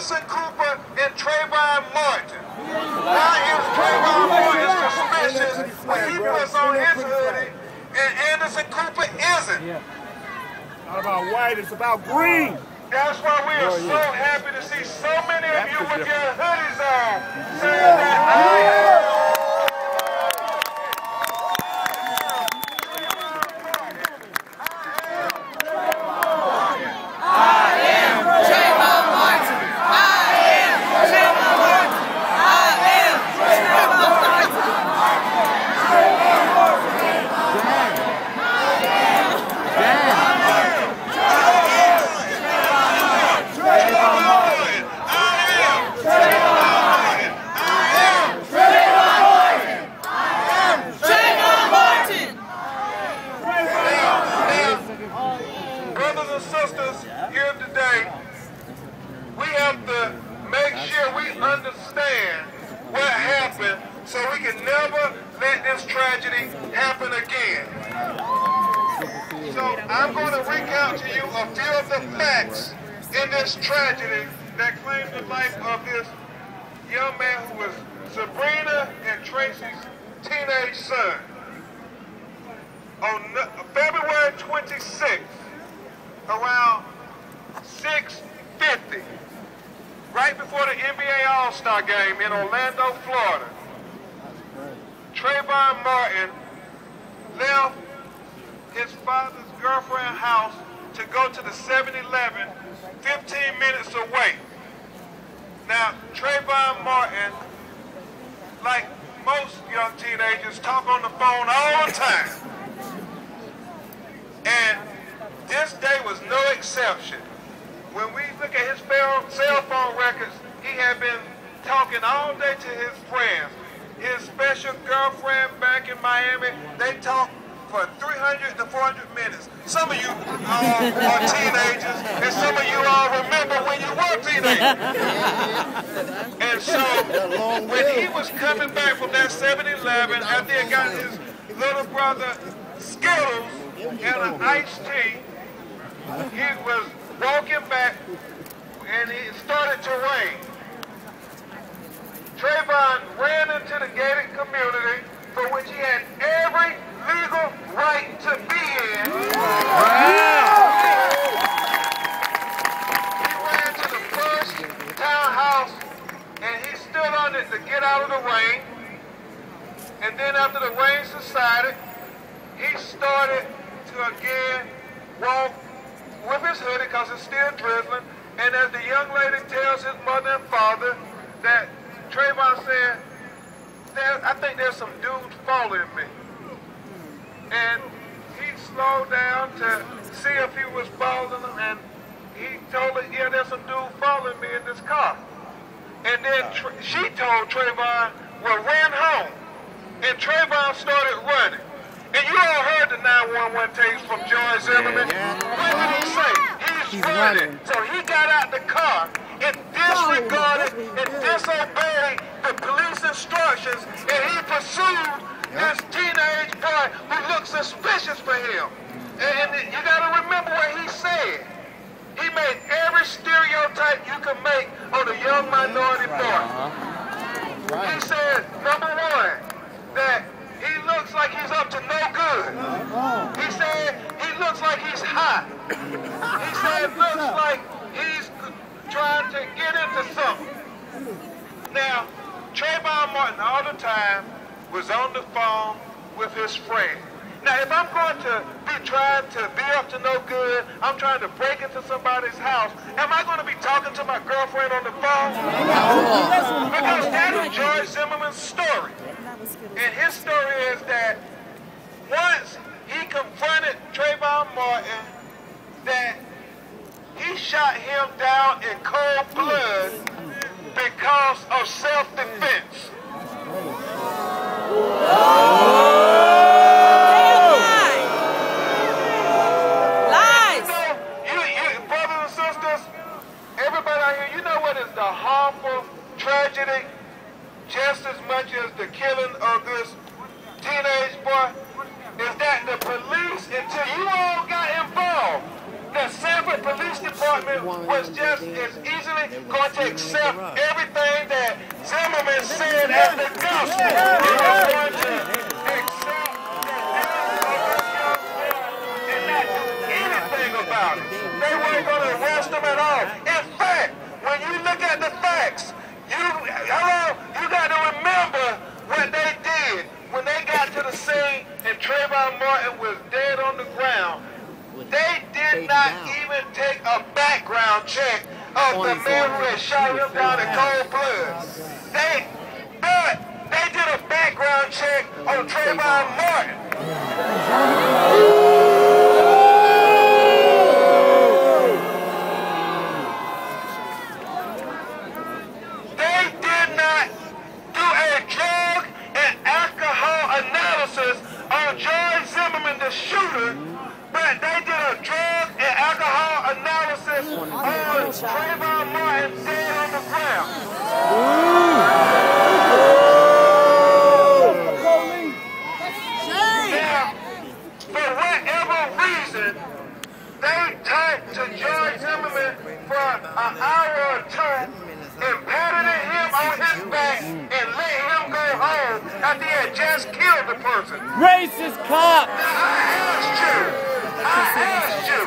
Anderson Cooper and Trayvonmartin. Why is Trayvonmartin suspicious when he puts on his hoodie and Anderson Cooper isn't? It's not about white, it's about green. That's why we are so happy to see so many of you with your hoodies on, saying that understand what happened so we can never let this tragedy happen again. So I'm going to recount to you a few of the facts in this tragedy that claimed the life of this young man who was Sabrina and Tracy's teenage son. On February 26th, around 6:50, right before the NBA All-Star game in Orlando, Florida, Trayvonmartin left his father's girlfriend's house to go to the 7-Eleven 15 minutes away. Now, Trayvonmartin, like most young teenagers, talk on the phone all the time. And this day was no exception. When we look at his cell phone records, he had been talking all day to his friends. His special girlfriend back in Miami, they talked for 300 to 400 minutes. Some of you are teenagers, and some of you all remember when you were teenagers. And so, when he was coming back from that 7-Eleven, after he got his little brother Skittles and an iced tea, he was walking back, and it started to rain. Trayvon ran into the gated community for which he had every legal right to be in. He ran to the first townhouse, and he stood on it to get out of the rain. And then after the rain subsided, he started to again walk with his hoodie because it's still drizzling. And as the young lady tells his mother and father that Trayvon said, I think there's some dudes following me. And he slowed down to see if he was following them, and he told her, yeah, there's some dude following me in this car. And then she told Trayvon, well, run home. And Trayvon started running. And you all heard the 911 tapes from George Zimmerman. What did he say? He's running. So he got out the car and disregarded and disobeyed the police instructions, and he pursued this teenage boy who looked suspicious for him. And you got to remember what he said. He made every stereotype you could make on a young minority boy. He said, number one, that he looks like he's up to no good. He said he looks like he's hot. He said it looks like he's trying to get into something. Now, Trayvonmartin all the time was on the phone with his friend. Now, if I'm going to be trying to be up to no good, I'm trying to break into somebody's house, am I going to be talking to my girlfriend on the phone? Because that is George Zimmerman's story. And his story is that once he confronted Trayvonmartin, that he shot him down in cold blood because of self-defense. Lies! You brothers and sisters, everybody out here, you know what is the harmful tragedy just as much as the killing of this teenage boy? Is that the police, until you all got involved, the Sanford Police Department was just as easily going to accept everything that Zimmerman said as the gospel. They were going to accept that and not do anything about it. They weren't going to arrest them at all. In fact, when you look at the facts, you got to remember what they did when they got to the scene and Trayvon Martin was dead on the ground. They did not even take a background check of the man who had shot him down in cold blood. But they did a background check on Trayvon Martin. They did not do a drug and alcohol analysis on George Zimmerman, the shooter, but they did a drug and alcohol analysis on Trayvon Martin dead on the ground. Now, for whatever reason, they talked to George Zimmerman for an hour or two and patted him on his back and let him go home after he had just killed the person. Racist cop! I asked you,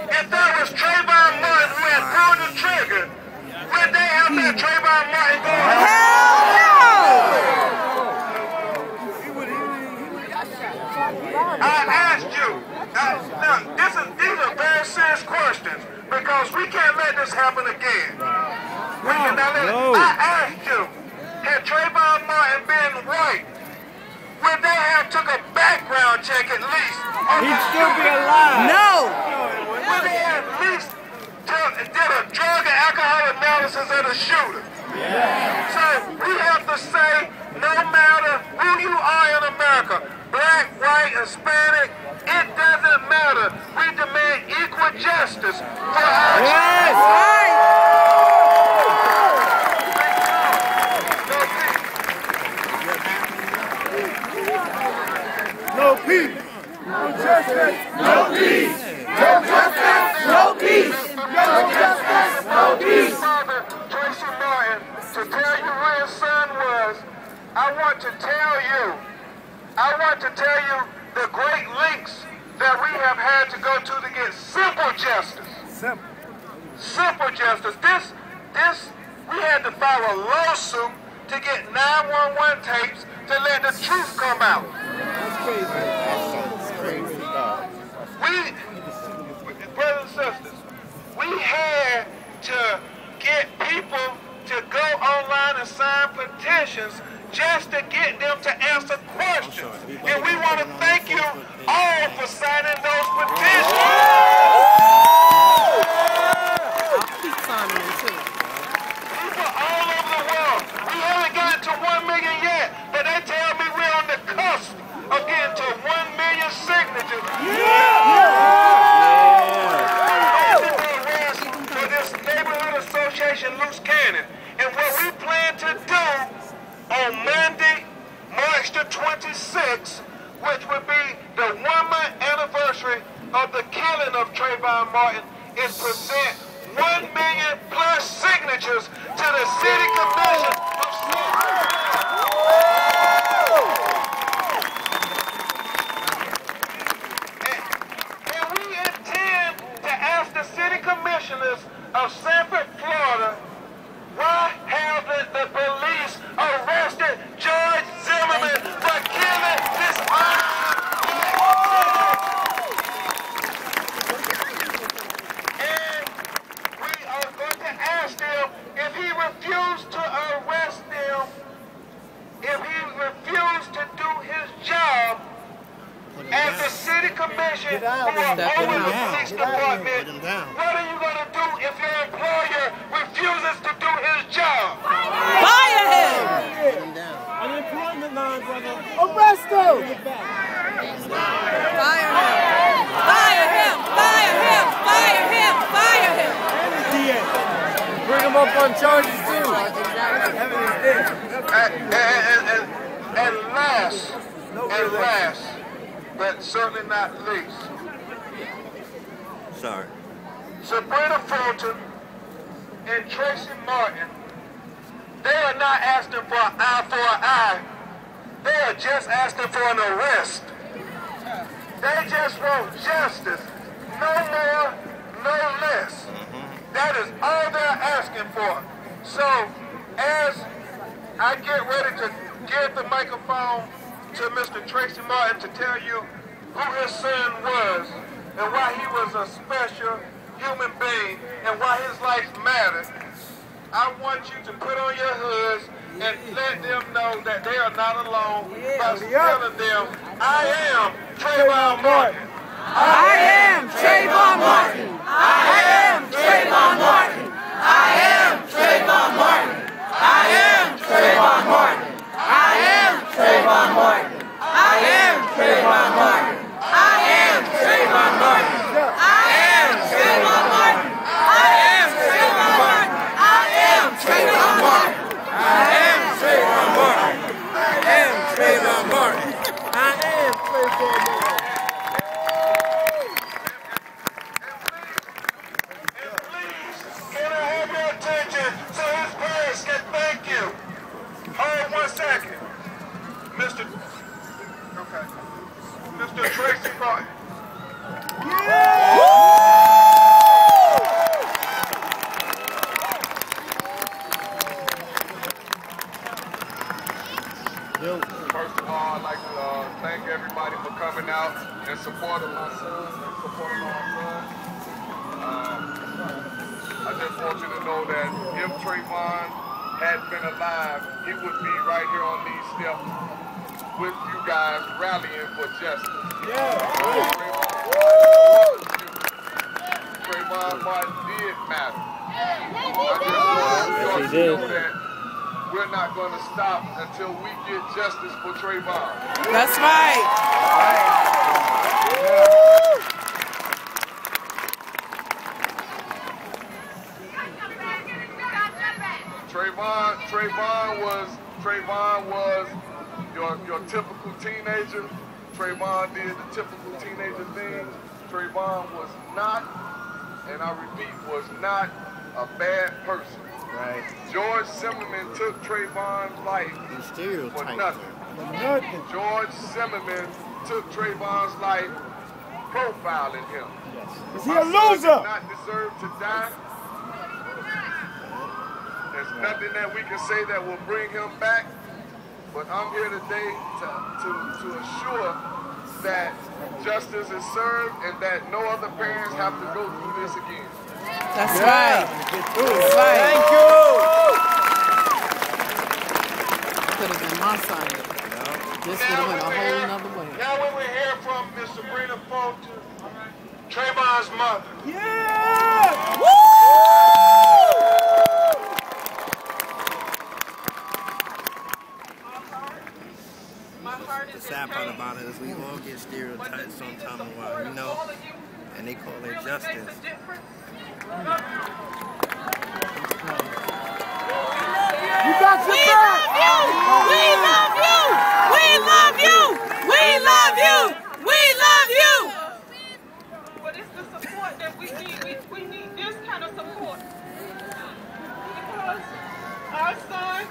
if that was Trayvon Martin who had pulled the trigger, would they have let Trayvon Martin go home? I asked you. Now, these are very serious questions because we can't let this happen again. I asked you, had Trayvon Martin been right, would they have took a background check at least? He'd still be alive. No. Would they at least did a drug and alcohol analysis of the shooter? Yeah. So we have to say, no matter who you are in America, black, white, Hispanic, it doesn't matter. We demand equal justice for our No peace. No justice. No peace. No justice. No peace. No justice. No peace. Father Trayvon, to tell you who his son was, I want to tell you the great lengths that we have had to go to get simple justice. Simple justice. This, we had to file a lawsuit to get 911 tapes to let the truth come out. That's crazy. That's crazy. Brothers and sisters, we had to get people to go online and sign petitions just to get them to answer questions. And we want to thank you all for signing those petitions. I'll keep signing them too. People all over the world. We haven't gotten to 1 million yet, but they tell me we're on the cusp of getting to 1 million signatures. For this neighborhood association, loose cannon. And what we plan to do on Monday, March the 26th, which would be the 1-month anniversary of the killing of Trayvon Martin, is present 1 million plus signatures to the City Commission of and we intend to ask the City Commissioners of Sanford, Florida, why haven't the police arrested George Zimmerman for killing this And we are going to ask them if he refused to arrest them, if he refused to do his job as the City Commission who are over the police department. What are you going to do if your employer refuses to do his job? Fire him! Unemployment line, brother. Arrest him! Fire him! Fire him! Fire him! Fire him! Fire him! Bring him up on charges too. And last, but certainly not least. Sorry. Sabrina Fulton and Trayvonmartin, they are not asking for an eye for an eye. They are just asking for an arrest. They just want justice. No more, no less. That is all they're asking for. So, as I get ready to give the microphone to Mr. Trayvonmartin to tell you who his son was and why he was a special human being and why his life mattered, I want you to put on your hoods and let them know that they are not alone by telling them, I am Trayvonmartin. I am Trayvonmartin. I am Trayvonmartin. I am Trayvonmartin. I am Trayvonmartin. I am Trayvonmartin. I am Trayvonmartin. I am Trayvonmartin. I am Trayvonmartin. I am Trayvonmartin. I am Trayvonmartin. I am Trayvonmartin. I am Trayvonmartin. I am Trayvonmartin. Mr. Trayvonmartin. First of all, I'd like to thank everybody for coming out and supporting my son and supporting our son. I just want you to know that if Trayvon had been alive, he would be right here on these steps with you guys rallying for justice. Trayvonmartin did matter. I just want you to know that we're not going to stop until we get justice for Trayvon. That's right. Trayvon was your typical teenager. Trayvon did the typical teenager thing. Trayvon was not, and I repeat, was not a bad person. Right. George Zimmerman took Trayvon's life for nothing. George Zimmerman took Trayvon's life profiling him. Yes. Is he a loser? Did not deserve to die. There's nothing that we can say that will bring him back. But I'm here today to assure that justice is served and that no other parents have to go through this again. That's right. That's right. Thank you. Could have been my son. This would have went a whole nother way. Now when we hear from Miss Sabrina Fulton, Trayvon's mother. Yeah! Woo! The sad part about it is we all get stereotyped sometime in a while, you know, and they call it justice. You got your back! We love you! We love you! We love you! We love you! But it's the support that we need. We need this kind of support. Because our son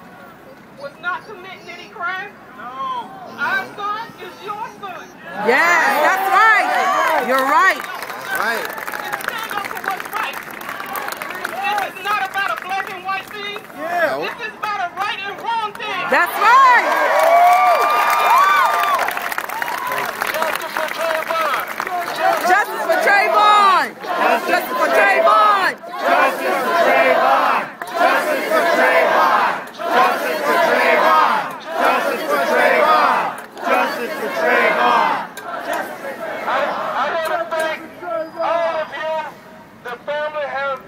was not committing any crime. No. Our son is your son. Yeah, that's right. You're right. Right. And stand up for what's right. This is not about a black and white thing. Yeah. This is about a right and wrong thing. That's right. Justice for Trayvon. Justice for Trayvon. Justice for Trayvon. Justice for Trayvon. Justice for Trayvon. Justice for Trayvon. Justice for Trayvon. Justice for Trayvon. I want to thank all of you. The family have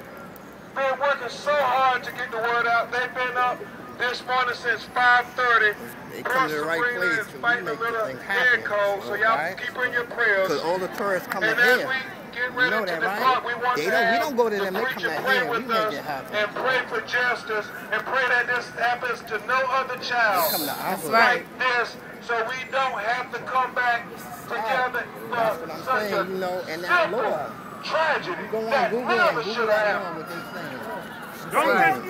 been working so hard to get the word out. They've been up this morning since 5:30. They come to the right place because we make this thing happen. Cold, so y'all keep in your prayers. Because all the tourists come And in as here. we get You ready know to that, depart, right? we want We to don't go to them, the they come preacher out pray here. We with make us it happen. and pray for justice and pray that this happens to no other child Come to our hood. like this, so we don't have to come back together That's what I'm for such saying, you know, and that simple law. tragedy You go on that Google never and should Google have on happened. what they saying. Don't